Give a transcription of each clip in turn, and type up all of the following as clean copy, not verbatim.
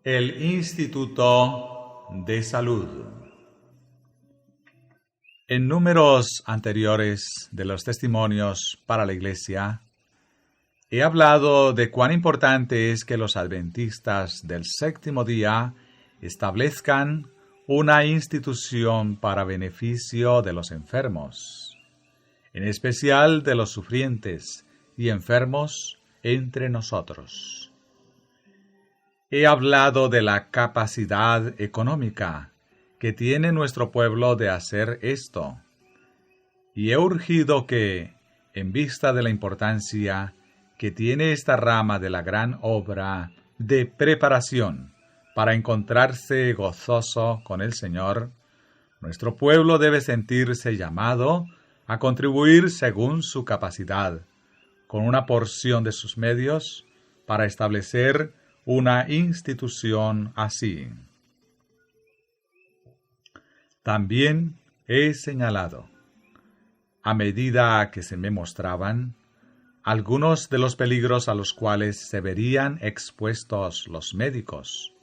El Instituto de Salud. En números anteriores de los testimonios para la Iglesia, he hablado de cuán importante es que los adventistas del séptimo día establezcan una institución para beneficio de los enfermos, en especial de los sufrientes y enfermos entre nosotros. He hablado de la capacidad económica que tiene nuestro pueblo de hacer esto, y he urgido que, en vista de la importancia que tiene esta rama de la gran obra de preparación para encontrarse gozoso con el Señor, nuestro pueblo debe sentirse llamado a contribuir según su capacidad, con una porción de sus medios, para establecer una institución así. También he señalado, a medida que se me mostraban, algunos de los peligros a los cuales se verían expuestos los médicos,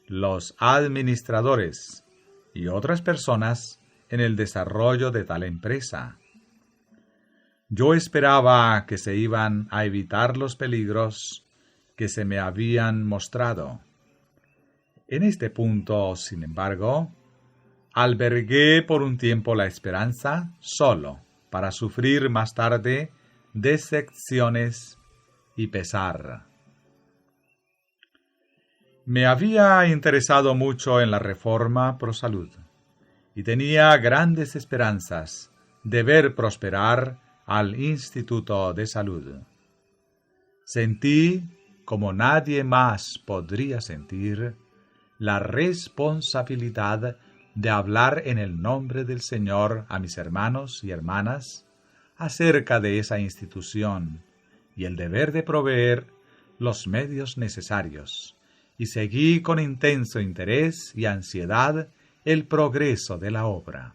los administradores y otras personas en el desarrollo de tal empresa. Yo esperaba que se iban a evitar los peligros que se me habían mostrado. En este punto, sin embargo, albergué por un tiempo la esperanza solo para sufrir más tarde decepciones y pesar. Me había interesado mucho en la reforma pro salud y tenía grandes esperanzas de ver prosperar al Instituto de Salud. Sentí, como nadie más podría sentir, la responsabilidad de hablar en el nombre del Señor a mis hermanos y hermanas acerca de esa institución y el deber de proveer los medios necesarios, y seguí con intenso interés y ansiedad el progreso de la obra.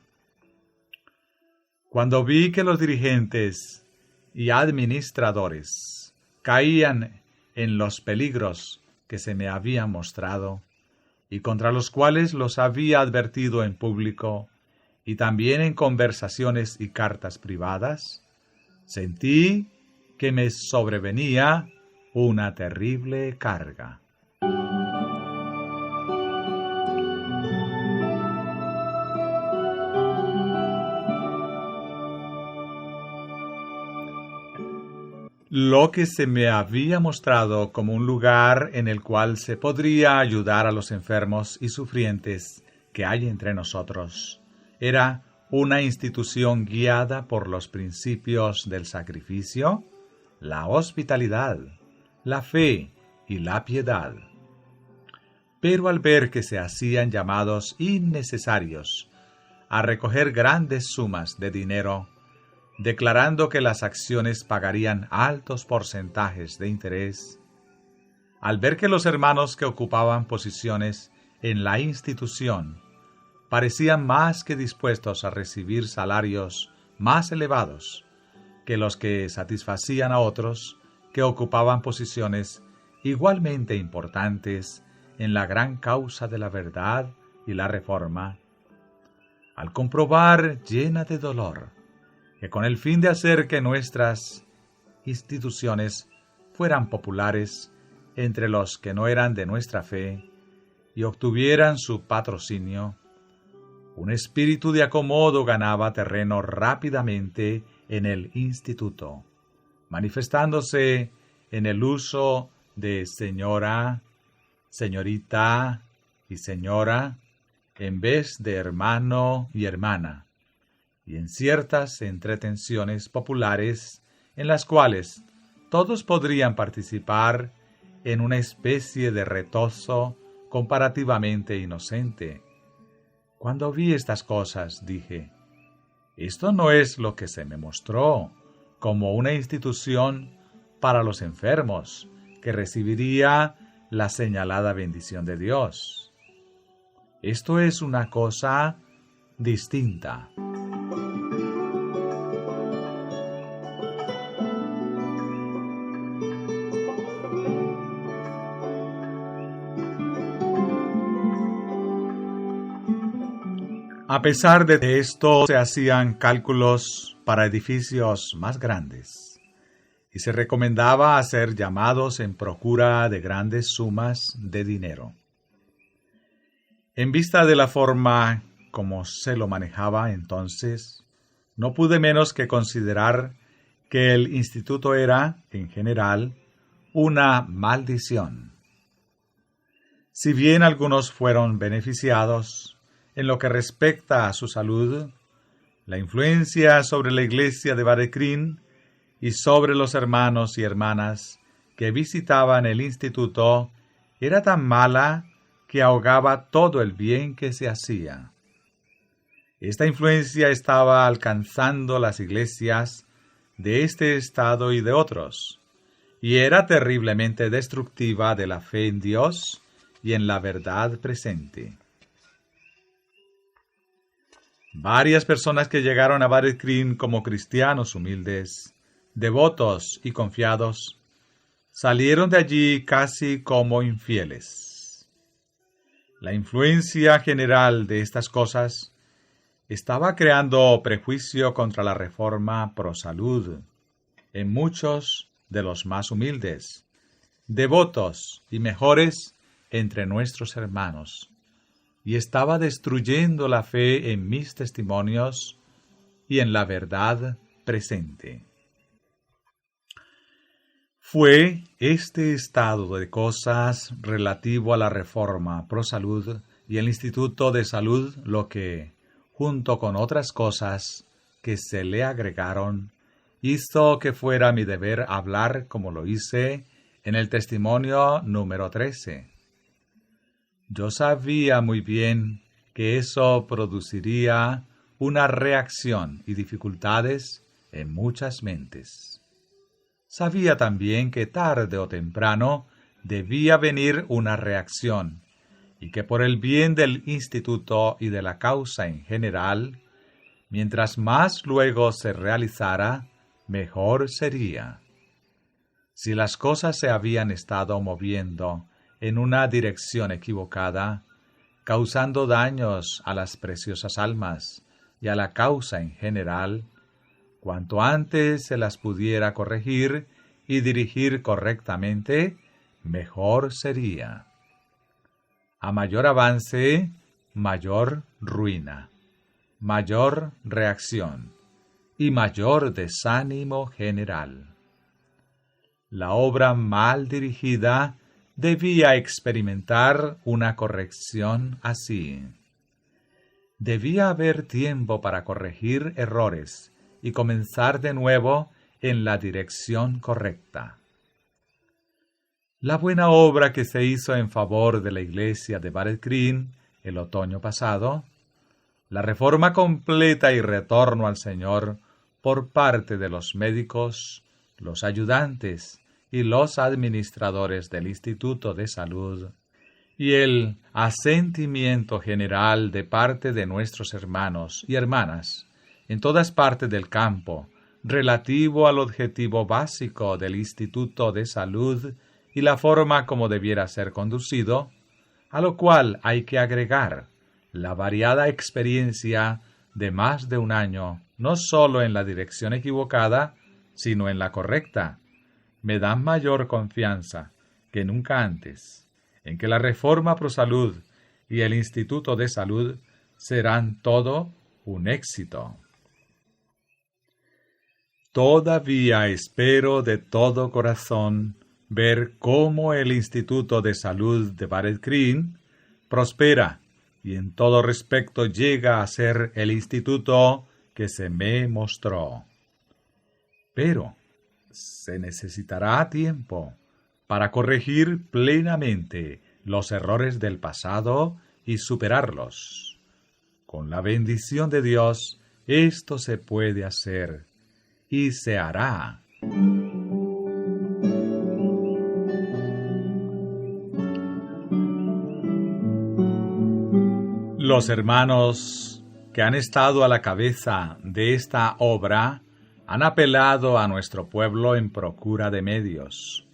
Cuando vi que los dirigentes y administradores caían en los peligros que se me habían mostrado, y contra los cuales los había advertido en público y también en conversaciones y cartas privadas, sentí que me sobrevenía una terrible carga. Lo que se me había mostrado como un lugar en el cual se podría ayudar a los enfermos y sufrientes que hay entre nosotros era una institución guiada por los principios del sacrificio, la hospitalidad, la fe y la piedad. Pero al ver que se hacían llamados innecesarios a recoger grandes sumas de dinero, declarando que las acciones pagarían altos porcentajes de interés, al ver que los hermanos que ocupaban posiciones en la institución parecían más que dispuestos a recibir salarios más elevados que los que satisfacían a otros que ocupaban posiciones igualmente importantes en la gran causa de la verdad y la reforma, al comprobar llena de dolor que con el fin de hacer que nuestras instituciones fueran populares entre los que no eran de nuestra fe y obtuvieran su patrocinio, un espíritu de acomodo ganaba terreno rápidamente en el instituto, manifestándose en el uso de señora, señorita y señora en vez de hermano y hermana, y en ciertas entretenciones populares en las cuales todos podrían participar en una especie de retozo comparativamente inocente. Cuando vi estas cosas, dije, esto no es lo que se me mostró como una institución para los enfermos que recibiría la señalada bendición de Dios. Esto es una cosa distinta. A pesar de esto, se hacían cálculos para edificios más grandes y se recomendaba hacer llamados en procura de grandes sumas de dinero. En vista de la forma como se lo manejaba entonces, no pude menos que considerar que el instituto era, en general, una maldición. Si bien algunos fueron beneficiados, en lo que respecta a su salud, la influencia sobre la iglesia de Varadkrin y sobre los hermanos y hermanas que visitaban el instituto era tan mala que ahogaba todo el bien que se hacía. Esta influencia estaba alcanzando las iglesias de este estado y de otros, y era terriblemente destructiva de la fe en Dios y en la verdad presente. Varias personas que llegaron a Varadkrin como cristianos humildes, devotos y confiados, salieron de allí casi como infieles. La influencia general de estas cosas estaba creando prejuicio contra la reforma pro salud en muchos de los más humildes, devotos y mejores entre nuestros hermanos, y estaba destruyendo la fe en mis testimonios y en la verdad presente. Fue este estado de cosas relativo a la reforma pro salud y el Instituto de Salud lo que, junto con otras cosas que se le agregaron, hizo que fuera mi deber hablar como lo hice en el testimonio número 13. Yo sabía muy bien que eso produciría una reacción y dificultades en muchas mentes. Sabía también que tarde o temprano debía venir una reacción y que por el bien del instituto y de la causa en general, mientras más luego se realizara, mejor sería. Si las cosas se habían estado moviendo en una dirección equivocada, causando daños a las preciosas almas y a la causa en general, cuanto antes se las pudiera corregir y dirigir correctamente, mejor sería. A mayor avance, mayor ruina, mayor reacción y mayor desánimo general. La obra mal dirigida debía experimentar una corrección así. Debía haber tiempo para corregir errores y comenzar de nuevo en la dirección correcta. La buena obra que se hizo en favor de la iglesia de Varadkrin el otoño pasado, la reforma completa y retorno al Señor por parte de los médicos, los ayudantes y los administradores del Instituto de Salud, y el asentimiento general de parte de nuestros hermanos y hermanas en todas partes del campo, relativo al objetivo básico del Instituto de Salud y la forma como debiera ser conducido, a lo cual hay que agregar la variada experiencia de más de un año, no sólo en la dirección equivocada, sino en la correcta, me dan mayor confianza que nunca antes en que la reforma pro salud y el Instituto de Salud serán todo un éxito. Todavía espero de todo corazón ver cómo el Instituto de Salud de Varadkrin prospera y en todo respecto llega a ser el instituto que se me mostró. Pero se necesitará tiempo para corregir plenamente los errores del pasado y superarlos. Con la bendición de Dios, esto se puede hacer y se hará. Los hermanos que han estado a la cabeza de esta obra han apelado a nuestro pueblo en procura de medios,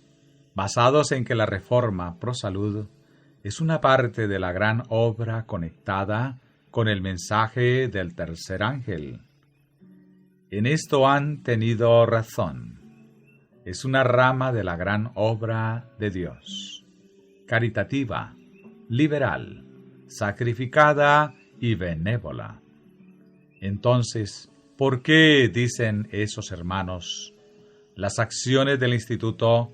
basados en que la reforma pro salud es una parte de la gran obra conectada con el mensaje del tercer ángel. En esto han tenido razón. Es una rama de la gran obra de Dios, caritativa, liberal, sacrificada y benévola. Entonces, ¿por qué, dicen esos hermanos, las acciones del instituto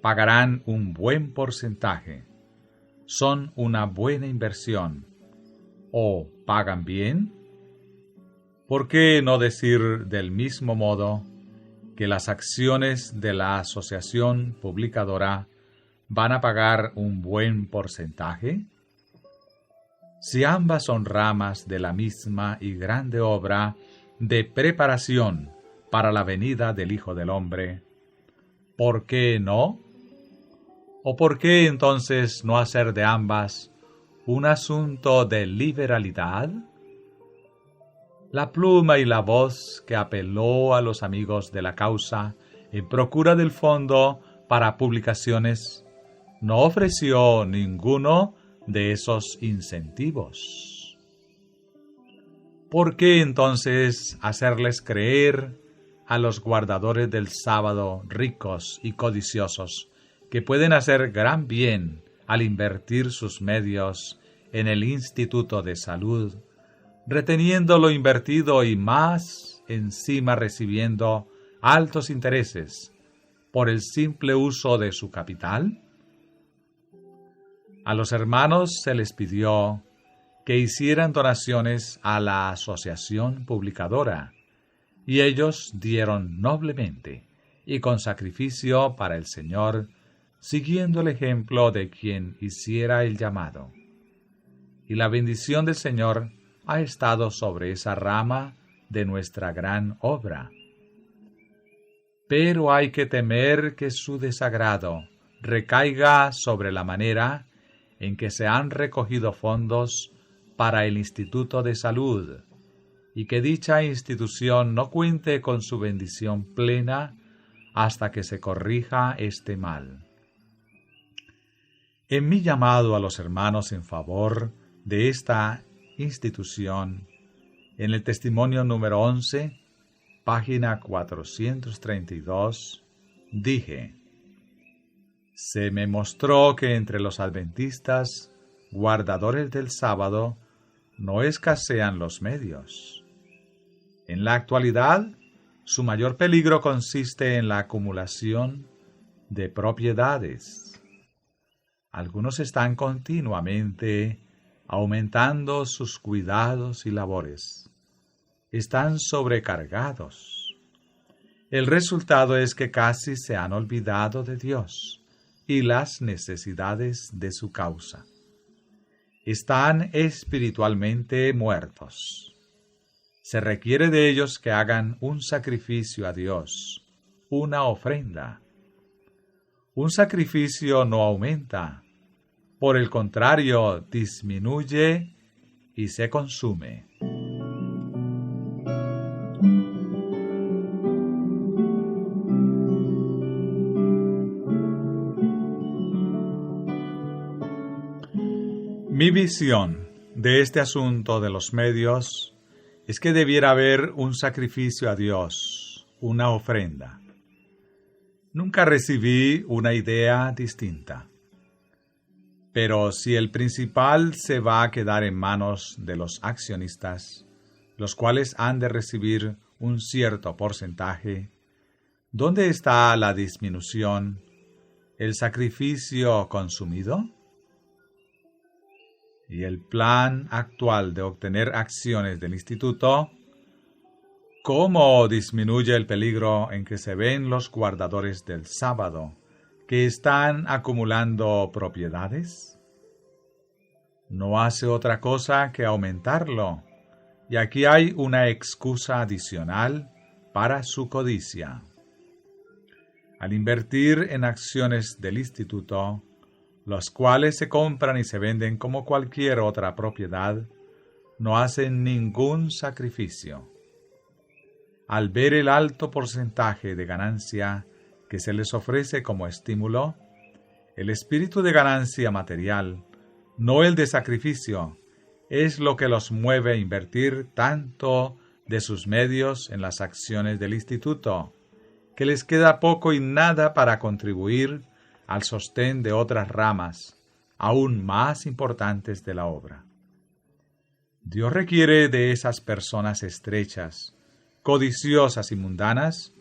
pagarán un buen porcentaje? ¿Son una buena inversión? ¿O pagan bien? ¿Por qué no decir del mismo modo que las acciones de la asociación publicadora van a pagar un buen porcentaje? Si ambas son ramas de la misma y grande obra de preparación para la venida del Hijo del Hombre, ¿por qué no? ¿O por qué entonces no hacer de ambas un asunto de liberalidad? La pluma y la voz que apeló a los amigos de la causa en procura del fondo para publicaciones no ofreció ninguno de esos incentivos. ¿Por qué entonces hacerles creer a los guardadores del sábado ricos y codiciosos que pueden hacer gran bien al invertir sus medios en el Instituto de Salud, reteniendo lo invertido y más encima recibiendo altos intereses por el simple uso de su capital? A los hermanos se les pidió que hicieran donaciones a la asociación publicadora, y ellos dieron noblemente y con sacrificio para el Señor, siguiendo el ejemplo de quien hiciera el llamado. Y la bendición del Señor ha estado sobre esa rama de nuestra gran obra. Pero hay que temer que su desagrado recaiga sobre la manera en que se han recogido fondos para el Instituto de Salud, y que dicha institución no cuente con su bendición plena hasta que se corrija este mal. En mi llamado a los hermanos en favor de esta institución, en el testimonio número 11, página 432, dije: se me mostró que entre los adventistas, guardadores del sábado, no escasean los medios. En la actualidad, su mayor peligro consiste en la acumulación de propiedades. Algunos están continuamente aumentando sus cuidados y labores. Están sobrecargados. El resultado es que casi se han olvidado de Dios y las necesidades de su causa. Están espiritualmente muertos. Se requiere de ellos que hagan un sacrificio a Dios, una ofrenda. Un sacrificio no aumenta, por el contrario, disminuye y se consume. Mi visión de este asunto de los medios es que debiera haber un sacrificio a Dios, una ofrenda. Nunca recibí una idea distinta. Pero si el principal se va a quedar en manos de los accionistas, los cuales han de recibir un cierto porcentaje, ¿dónde está la disminución, el sacrificio consumido? Y el plan actual de obtener acciones del instituto, ¿cómo disminuye el peligro en que se ven los guardadores del sábado, que están acumulando propiedades? No hace otra cosa que aumentarlo, y aquí hay una excusa adicional para su codicia. Al invertir en acciones del instituto, los cuales se compran y se venden como cualquier otra propiedad, no hacen ningún sacrificio. Al ver el alto porcentaje de ganancia que se les ofrece como estímulo, el espíritu de ganancia material, no el de sacrificio, es lo que los mueve a invertir tanto de sus medios en las acciones del instituto, que les queda poco y nada para contribuir al sostén de otras ramas, aún más importantes de la obra. Dios requiere de esas personas estrechas, codiciosas y mundanas,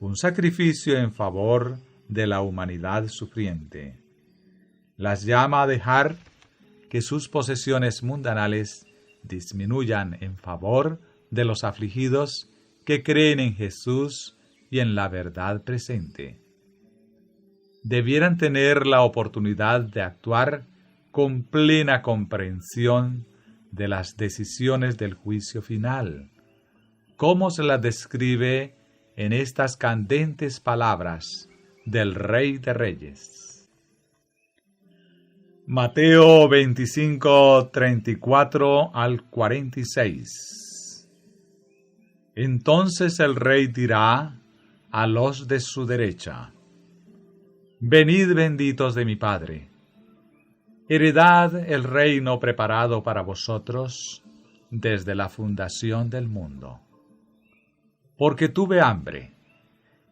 un sacrificio en favor de la humanidad sufriente. Las llama a dejar que sus posesiones mundanales disminuyan en favor de los afligidos que creen en Jesús y en la verdad presente. Debieran tener la oportunidad de actuar con plena comprensión de las decisiones del juicio final, como se las describe en estas candentes palabras del Rey de Reyes. Mateo 25, 34 al 46. Entonces el Rey dirá a los de su derecha: Venid benditos de mi Padre, heredad el reino preparado para vosotros desde la fundación del mundo. Porque tuve hambre,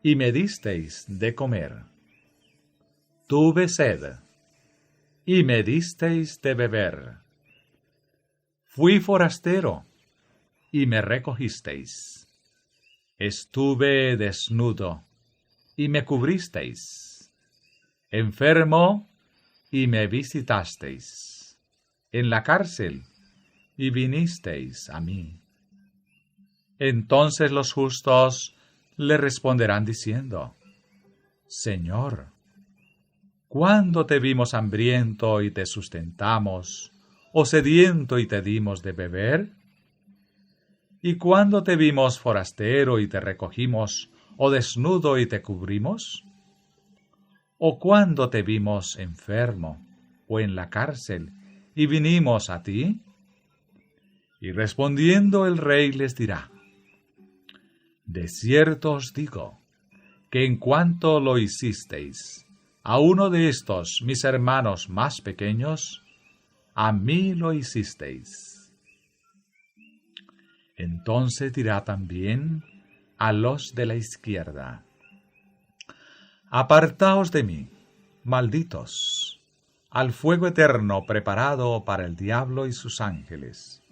y me disteis de comer. Tuve sed, y me disteis de beber. Fui forastero, y me recogisteis. Estuve desnudo, y me cubristeis. Enfermo, y me visitasteis. En la cárcel, y vinisteis a mí. Entonces los justos le responderán diciendo: Señor, ¿cuándo te vimos hambriento y te sustentamos, o sediento y te dimos de beber? ¿Y cuándo te vimos forastero y te recogimos, o desnudo y te cubrimos? ¿O cuándo te vimos enfermo, o en la cárcel, y vinimos a ti? Y respondiendo el rey les dirá: De cierto os digo, que en cuanto lo hicisteis a uno de estos mis hermanos más pequeños, a mí lo hicisteis. Entonces dirá también a los de la izquierda: Apartaos de mí, malditos, al fuego eterno preparado para el diablo y sus ángeles.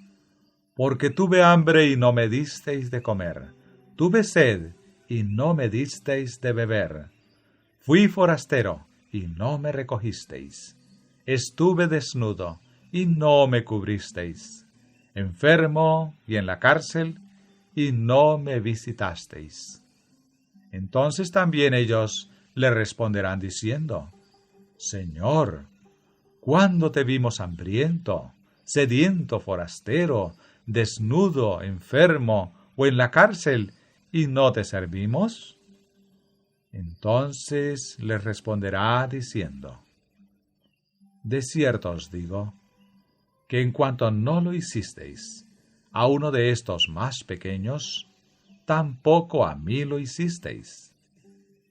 Porque tuve hambre y no me disteis de comer, tuve sed y no me disteis de beber, fui forastero y no me recogisteis, estuve desnudo y no me cubristeis, enfermo y en la cárcel y no me visitasteis. Entonces también ellos le responderán diciendo: Señor, ¿cuándo te vimos hambriento, sediento, forastero, desnudo, enfermo o en la cárcel, y no te servimos? Entonces les responderá diciendo: De cierto os digo, que en cuanto no lo hicisteis a uno de estos más pequeños, tampoco a mí lo hicisteis.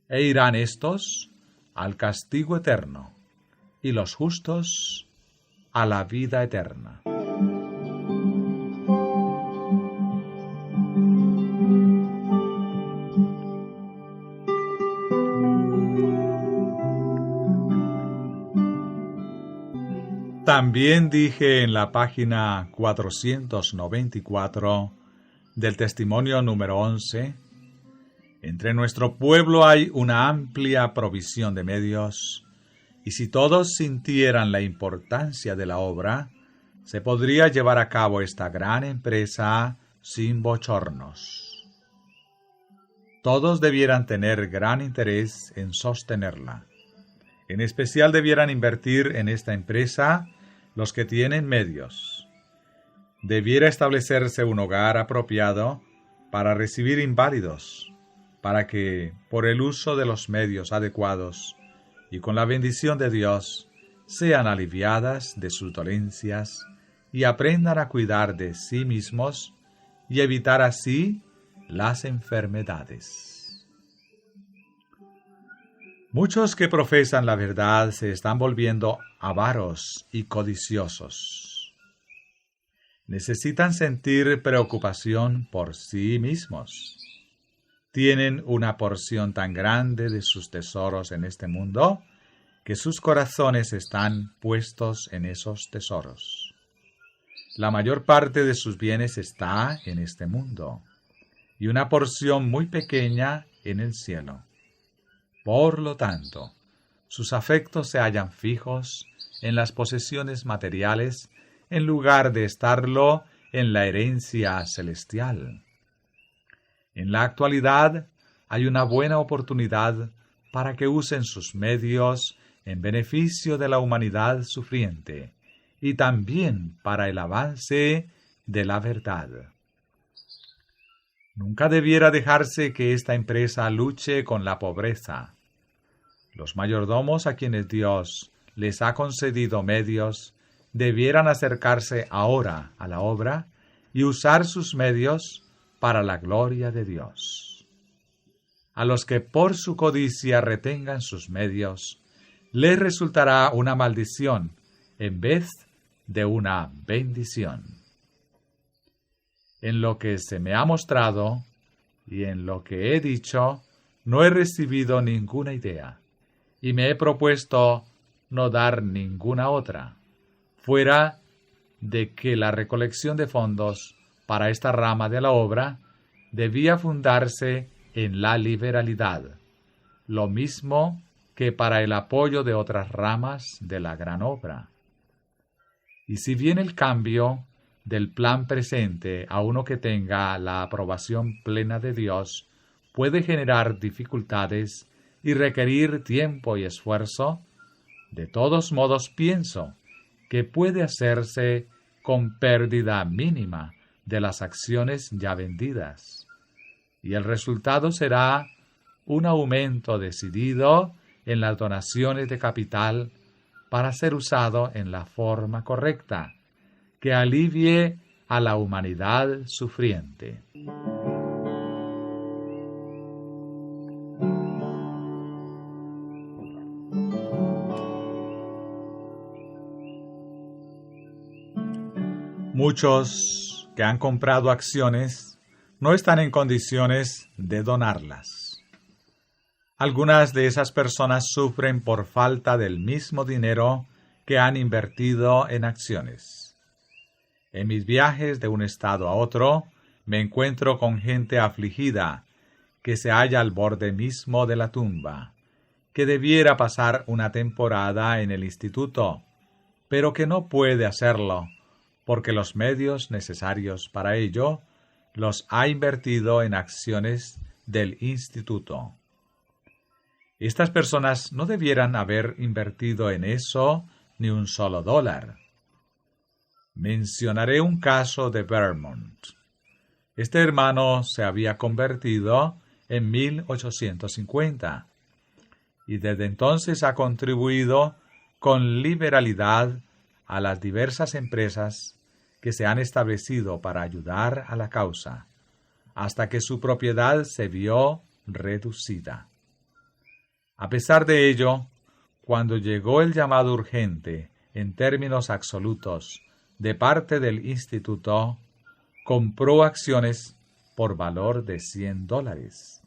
E irán éstos al castigo eterno, y los justos a la vida eterna. También dije en la página 494 del testimonio número 11, entre nuestro pueblo hay una amplia provisión de medios, y si todos sintieran la importancia de la obra, se podría llevar a cabo esta gran empresa sin bochornos. Todos debieran tener gran interés en sostenerla. En especial debieran invertir en esta empresa los que tienen medios. Debiera establecerse un hogar apropiado para recibir inválidos, para que, por el uso de los medios adecuados y con la bendición de Dios, sean aliviadas de sus dolencias y aprendan a cuidar de sí mismos y evitar así las enfermedades. Muchos que profesan la verdad se están volviendo avaros y codiciosos. Necesitan sentir preocupación por sí mismos. Tienen una porción tan grande de sus tesoros en este mundo que sus corazones están puestos en esos tesoros. La mayor parte de sus bienes está en este mundo y una porción muy pequeña en el cielo. Por lo tanto, sus afectos se hallan fijos en las posesiones materiales en lugar de estarlo en la herencia celestial. En la actualidad hay una buena oportunidad para que usen sus medios en beneficio de la humanidad sufriente y también para el avance de la verdad. Nunca debiera dejarse que esta empresa luche con la pobreza. Los mayordomos a quienes Dios les ha concedido medios debieran acercarse ahora a la obra y usar sus medios para la gloria de Dios. A los que por su codicia retengan sus medios, les resultará una maldición en vez de una bendición. En lo que se me ha mostrado y en lo que he dicho, no he recibido ninguna idea, y me he propuesto no dar ninguna otra, fuera de que la recolección de fondos para esta rama de la obra debía fundarse en la liberalidad, lo mismo que para el apoyo de otras ramas de la gran obra. Y si bien el cambio del plan presente a uno que tenga la aprobación plena de Dios puede generar dificultades y requerir tiempo y esfuerzo, de todos modos pienso que puede hacerse con pérdida mínima de las acciones ya vendidas, y el resultado será un aumento decidido en las donaciones de capital para ser usado en la forma correcta, que alivie a la humanidad sufriente. Muchos que han comprado acciones no están en condiciones de donarlas. Algunas de esas personas sufren por falta del mismo dinero que han invertido en acciones. En mis viajes de un estado a otro, me encuentro con gente afligida que se halla al borde mismo de la tumba, que debiera pasar una temporada en el instituto, pero que no puede hacerlo porque los medios necesarios para ello los ha invertido en acciones del instituto. Estas personas no debieran haber invertido en eso ni un solo dólar. Mencionaré un caso de Vermont. Este hermano se había convertido en 1850 y desde entonces ha contribuido con liberalidad a las diversas empresas que se han establecido para ayudar a la causa, hasta que su propiedad se vio reducida. A pesar de ello, cuando llegó el llamado urgente en términos absolutos de parte del instituto, compró acciones por valor de $100.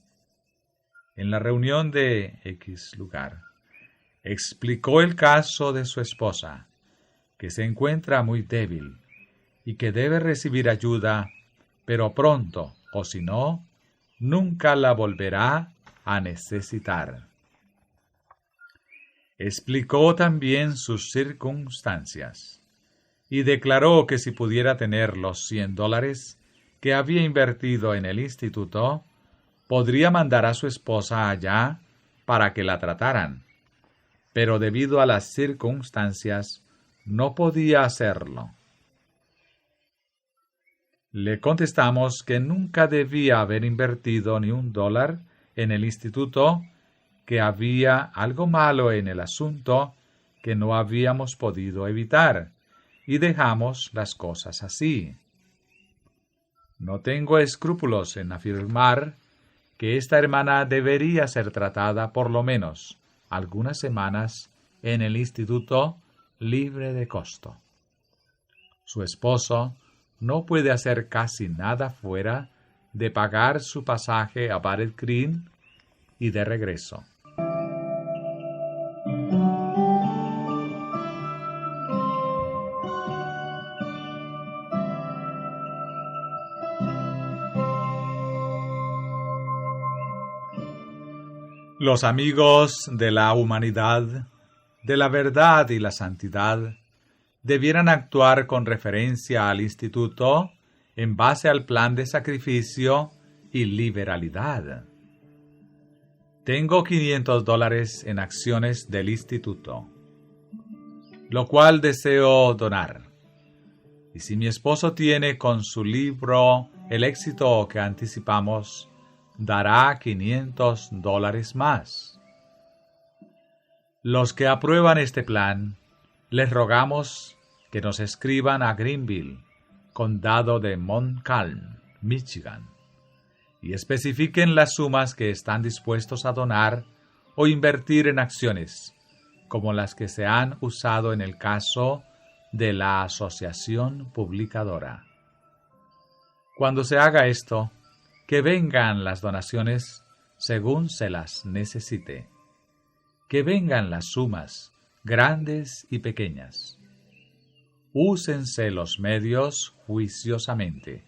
En la reunión de X lugar, explicó el caso de su esposa, que se encuentra muy débil y que debe recibir ayuda, pero pronto, o si no, nunca la volverá a necesitar. Explicó también sus circunstancias y declaró que si pudiera tener los $100 que había invertido en el instituto, podría mandar a su esposa allá para que la trataran, pero debido a las circunstancias no podía hacerlo. Le contestamos que nunca debía haber invertido ni $1 en el instituto, que había algo malo en el asunto que no habíamos podido evitar, y dejamos las cosas así. No tengo escrúpulos en afirmar que esta hermana debería ser tratada por lo menos algunas semanas en el instituto libre de costo. Su esposo no puede hacer casi nada fuera de pagar su pasaje a Battle Green y de regreso. Los amigos de la humanidad, de la verdad y la santidad, debieran actuar con referencia al instituto en base al plan de sacrificio y liberalidad. Tengo $500 en acciones del instituto, lo cual deseo donar. Y si mi esposo tiene con su libro el éxito que anticipamos, dará $500 más. Los que aprueban este plan, les rogamos que nos escriban a Greenville, condado de Montcalm, Michigan, y especifiquen las sumas que están dispuestos a donar o invertir en acciones, como las que se han usado en el caso de la Asociación Publicadora. Cuando se haga esto, que vengan las donaciones según se las necesite. Que vengan las sumas, grandes y pequeñas. Úsense los medios juiciosamente.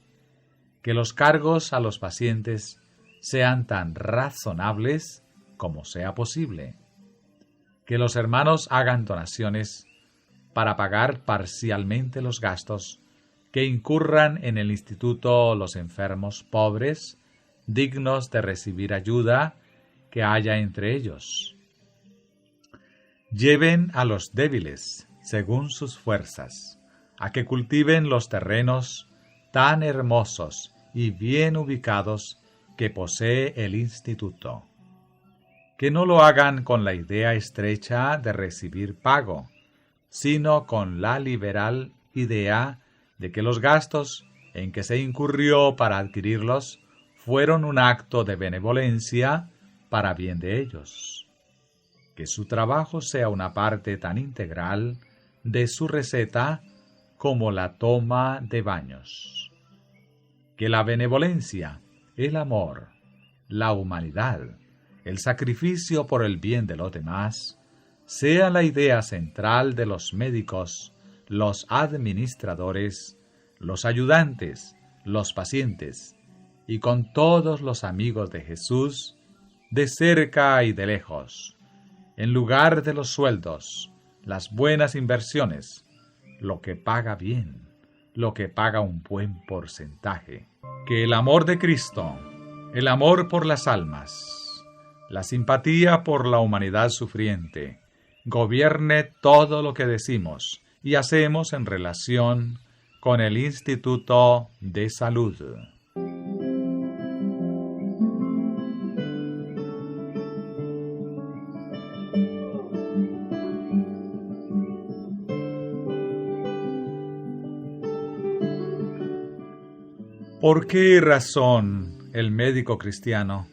Que los cargos a los pacientes sean tan razonables como sea posible. Que los hermanos hagan donaciones para pagar parcialmente los gastos que incurran en el instituto los enfermos pobres, dignos de recibir ayuda que haya entre ellos. Lleven a los débiles, según sus fuerzas, a que cultiven los terrenos tan hermosos y bien ubicados que posee el instituto. Que no lo hagan con la idea estrecha de recibir pago, sino con la liberal idea de que los gastos en que se incurrió para adquirirlos fueron un acto de benevolencia para bien de ellos. Que su trabajo sea una parte tan integral de su receta como la toma de baños. Que la benevolencia, el amor, la humanidad, el sacrificio por el bien de los demás, sea la idea central de los médicos, los administradores, los ayudantes, los pacientes, y con todos los amigos de Jesús, de cerca y de lejos, en lugar de los sueldos, las buenas inversiones, lo que paga bien, lo que paga un buen porcentaje. Que el amor de Cristo, el amor por las almas, la simpatía por la humanidad sufriente, gobierne todo lo que decimos y hacemos en relación con el Instituto de Salud. ¿Por qué razón el médico cristiano,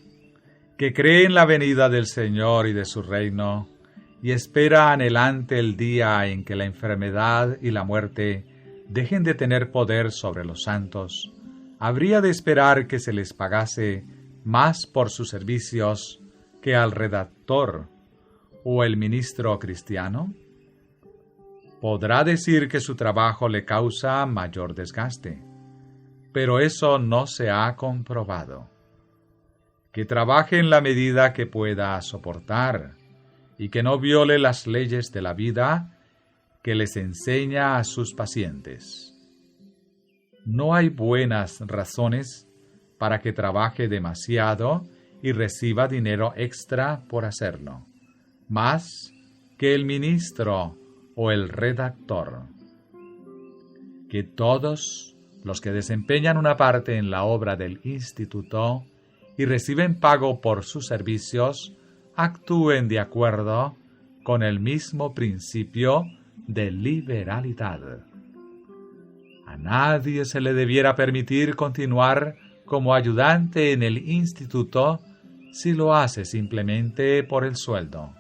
que cree en la venida del Señor y de su reino, y espera anhelante el día en que la enfermedad y la muerte dejen de tener poder sobre los santos, habría de esperar que se les pagase más por sus servicios que al redactor o el ministro cristiano? Podrá decir que su trabajo le causa mayor desgaste, pero eso no se ha comprobado. Que trabaje en la medida que pueda soportar y que no viole las leyes de la vida que les enseña a sus pacientes. No hay buenas razones para que trabaje demasiado y reciba dinero extra por hacerlo, más que el ministro o el redactor. Que todos los que desempeñan una parte en la obra del instituto y reciben pago por sus servicios actúen de acuerdo con el mismo principio de liberalidad. A nadie se le debiera permitir continuar como ayudante en el instituto si lo hace simplemente por el sueldo.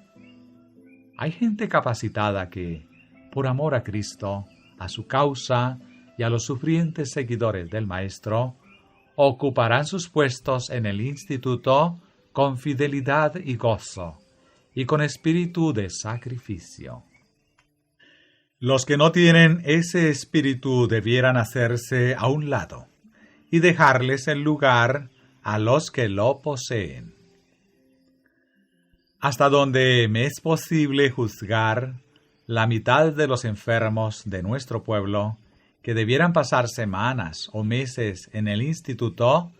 Hay gente capacitada que, por amor a Cristo, a su causa y a los sufrientes seguidores del Maestro, ocuparán sus puestos en el instituto con fidelidad y gozo, y con espíritu de sacrificio. Los que no tienen ese espíritu debieran hacerse a un lado y dejarles el lugar a los que lo poseen. Hasta donde me es posible juzgar, la mitad de los enfermos de nuestro pueblo, que debieran pasar semanas o meses en el instituto,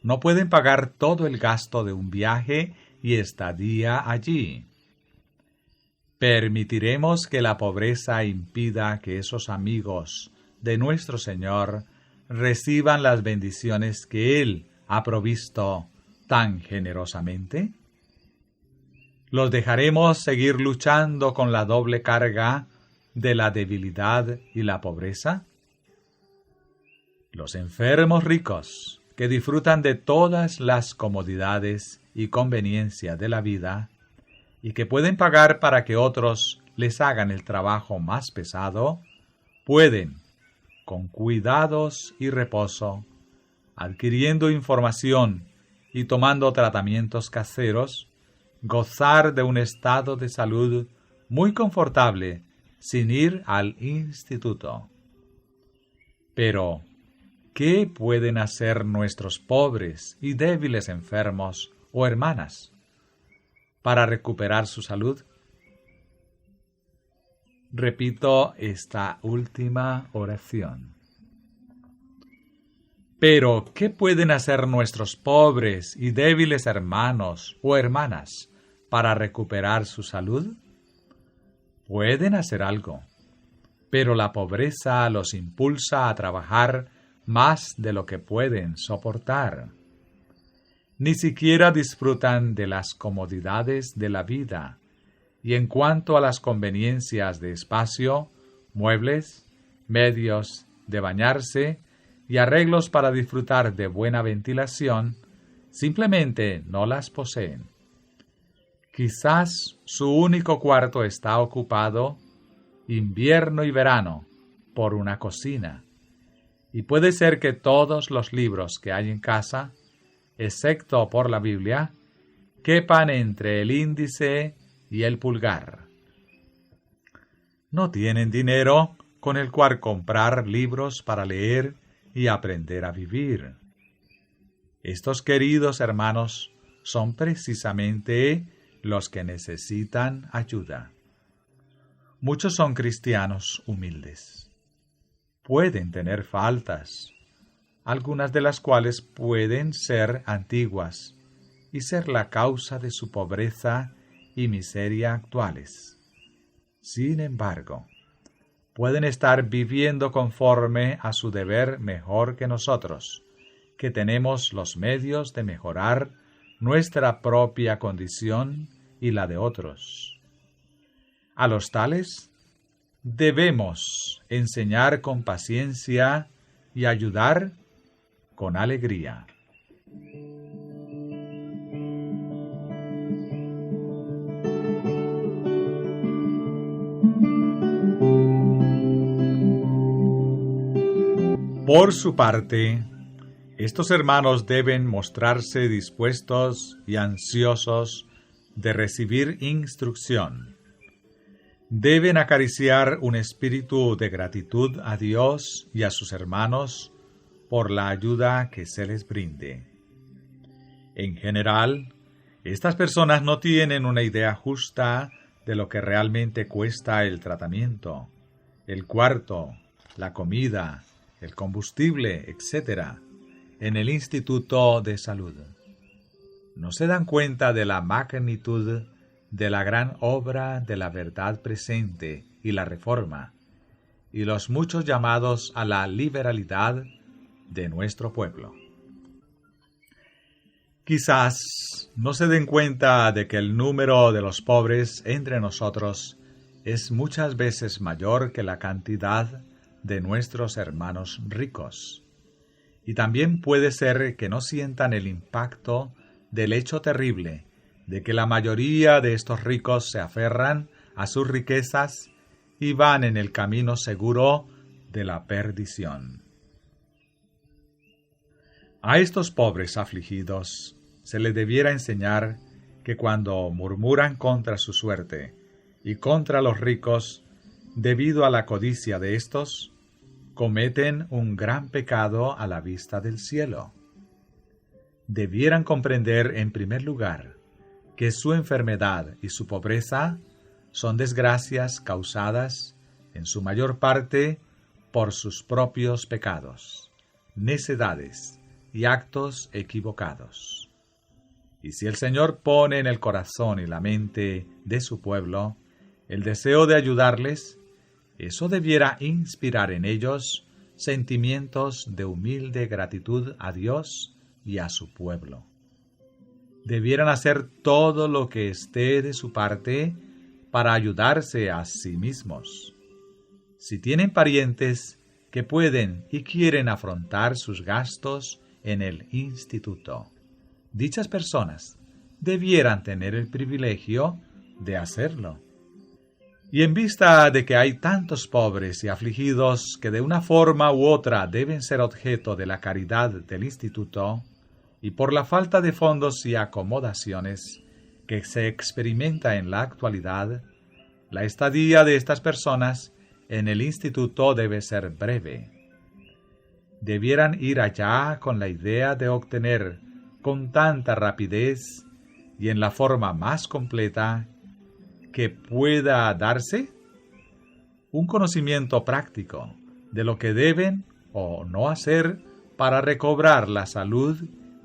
no pueden pagar todo el gasto de un viaje y estadía allí. ¿Permitiremos que la pobreza impida que esos amigos de nuestro Señor reciban las bendiciones que Él ha provisto tan generosamente? ¿Los dejaremos seguir luchando con la doble carga de la debilidad y la pobreza? Los enfermos ricos, que disfrutan de todas las comodidades y conveniencias de la vida, y que pueden pagar para que otros les hagan el trabajo más pesado, pueden, con cuidados y reposo, adquiriendo información y tomando tratamientos caseros, gozar de un estado de salud muy confortable sin ir al instituto. Pero, ¿qué pueden hacer nuestros pobres y débiles enfermos o hermanas para recuperar su salud? Repito esta última oración. Pero, ¿qué pueden hacer nuestros pobres y débiles hermanos o hermanas para recuperar su salud? Pueden hacer algo, pero la pobreza los impulsa a trabajar más de lo que pueden soportar. Ni siquiera disfrutan de las comodidades de la vida, y en cuanto a las conveniencias de espacio, muebles, medios de bañarse y arreglos para disfrutar de buena ventilación, simplemente no las poseen. Quizás su único cuarto está ocupado, invierno y verano, por una cocina, y puede ser que todos los libros que hay en casa, excepto por la Biblia, quepan entre el índice y el pulgar. No tienen dinero con el cual comprar libros para leer y aprender a vivir. Estos queridos hermanos son precisamente los que necesitan ayuda. Muchos son cristianos humildes. Pueden tener faltas, algunas de las cuales pueden ser antiguas y ser la causa de su pobreza y miseria actuales. Sin embargo, pueden estar viviendo conforme a su deber mejor que nosotros, que tenemos los medios de mejorar nuestra propia condición y la de otros. A los tales debemos enseñar con paciencia y ayudar con alegría. Por su parte, estos hermanos deben mostrarse dispuestos y ansiosos de recibir instrucción. Deben acariciar un espíritu de gratitud a Dios y a sus hermanos por la ayuda que se les brinde. En general, estas personas no tienen una idea justa de lo que realmente cuesta el tratamiento, el cuarto, la comida, el combustible, etc., en el Instituto de Salud. No se dan cuenta de la magnitud de la gran obra de la verdad presente y la reforma, y los muchos llamados a la liberalidad de nuestro pueblo. Quizás no se den cuenta de que el número de los pobres entre nosotros es muchas veces mayor que la cantidad de nuestros hermanos ricos. Y también puede ser que no sientan el impacto del hecho terrible de que la mayoría de estos ricos se aferran a sus riquezas y van en el camino seguro de la perdición. A estos pobres afligidos se les debiera enseñar que cuando murmuran contra su suerte y contra los ricos, debido a la codicia de éstos, cometen un gran pecado a la vista del cielo. Debieran comprender, en primer lugar, que su enfermedad y su pobreza son desgracias causadas, en su mayor parte, por sus propios pecados, necedades y actos equivocados. Y si el Señor pone en el corazón y la mente de su pueblo el deseo de ayudarles, eso debiera inspirar en ellos sentimientos de humilde gratitud a Dios y a su pueblo. Debieran hacer todo lo que esté de su parte para ayudarse a sí mismos. Si tienen parientes que pueden y quieren afrontar sus gastos en el instituto, dichas personas debieran tener el privilegio de hacerlo. Y en vista de que hay tantos pobres y afligidos que de una forma u otra deben ser objeto de la caridad del instituto, y por la falta de fondos y acomodaciones que se experimenta en la actualidad, la estadía de estas personas en el instituto debe ser breve. Debieran ir allá con la idea de obtener con tanta rapidez y en la forma más completa que pueda darse un conocimiento práctico de lo que deben o no hacer para recobrar la salud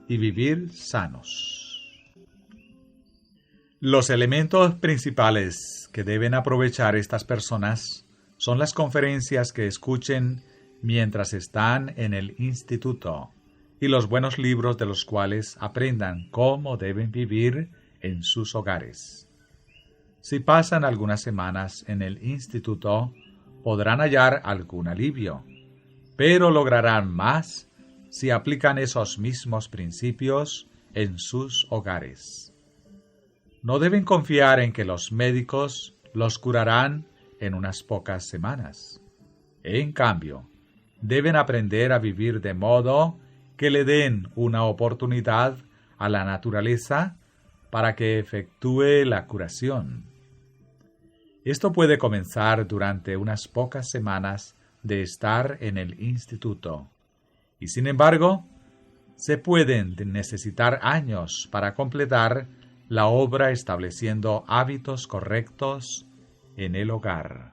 y vivir sanos. Los elementos principales que deben aprovechar estas personas son las conferencias que escuchen mientras están en el instituto y los buenos libros de los cuales aprendan cómo deben vivir en sus hogares. Si pasan algunas semanas en el instituto, podrán hallar algún alivio, pero lograrán más si aplican esos mismos principios en sus hogares. No deben confiar en que los médicos los curarán en unas pocas semanas. En cambio, deben aprender a vivir de modo que le den una oportunidad a la naturaleza para que efectúe la curación. Esto puede comenzar durante unas pocas semanas de estar en el instituto, y sin embargo, se pueden necesitar años para completar la obra estableciendo hábitos correctos en el hogar.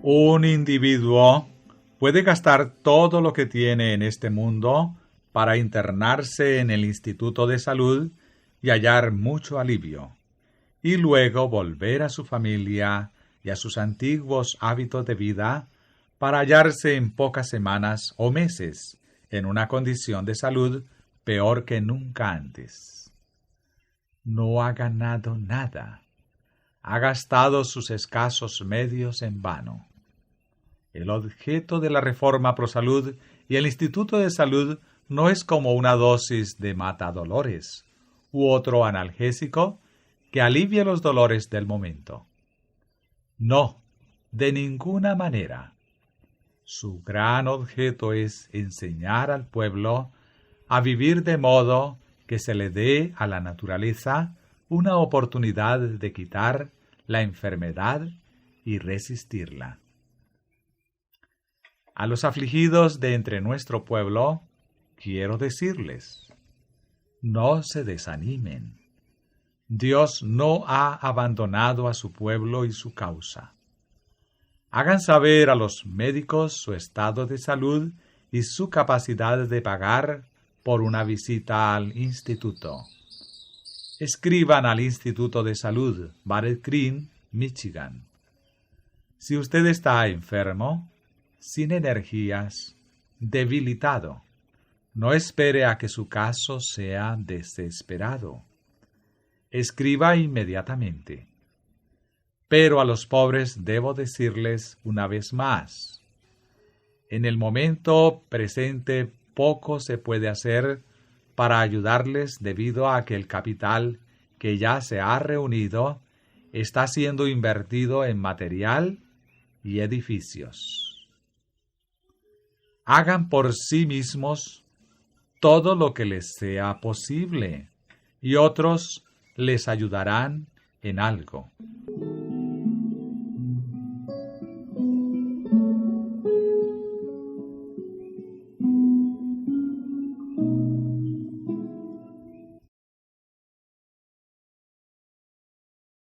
Un individuo puede gastar todo lo que tiene en este mundo para internarse en el Instituto de Salud y hallar mucho alivio, y luego volver a su familia y a sus antiguos hábitos de vida para hallarse en pocas semanas o meses en una condición de salud peor que nunca antes. No ha ganado nada. Ha gastado sus escasos medios en vano. El objeto de la reforma ProSalud y el Instituto de Salud no es como una dosis de matadolores u otro analgésico que alivie los dolores del momento. No, de ninguna manera. Su gran objeto es enseñar al pueblo a vivir de modo que se le dé a la naturaleza una oportunidad de quitar la enfermedad y resistirla. A los afligidos de entre nuestro pueblo, quiero decirles, no se desanimen. Dios no ha abandonado a su pueblo y su causa. Hagan saber a los médicos su estado de salud y su capacidad de pagar por una visita al instituto. Escriban al Instituto de Salud, Battle Creek, Michigan. Si usted está enfermo, sin energías, debilitado, no espere a que su caso sea desesperado. Escriba inmediatamente. Pero a los pobres debo decirles una vez más, en el momento presente poco se puede hacer para ayudarles debido a que el capital que ya se ha reunido está siendo invertido en material y edificios. Hagan por sí mismos todo lo que les sea posible, y otros les ayudarán en algo.